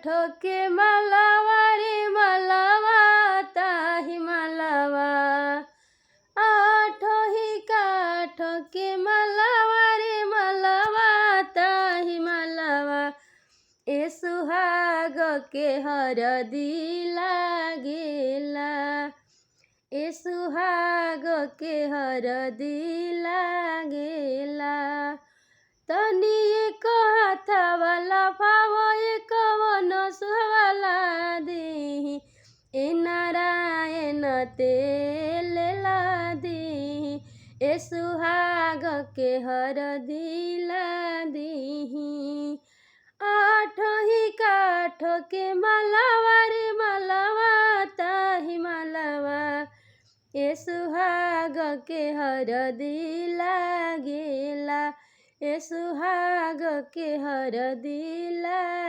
काठो के मलवा रे मलवा ताही मलवा। आठो ही काठो के मलवा रे मलवा ताही मलवा। ए सुहाग के हरदी लागेला। ए सुहाग के हरदी लागेला। तनी एक हाथवा लफाव एक वन सुहवाला देही। ए नारायण तेल ला देही। ए सुहाग के हरदी ला देही। आठो ही काठो के मलवा रे मलवा ताही मलवा। ए सुहाग के हरदी लागेला। ए सुहाग के हरदी लागेला।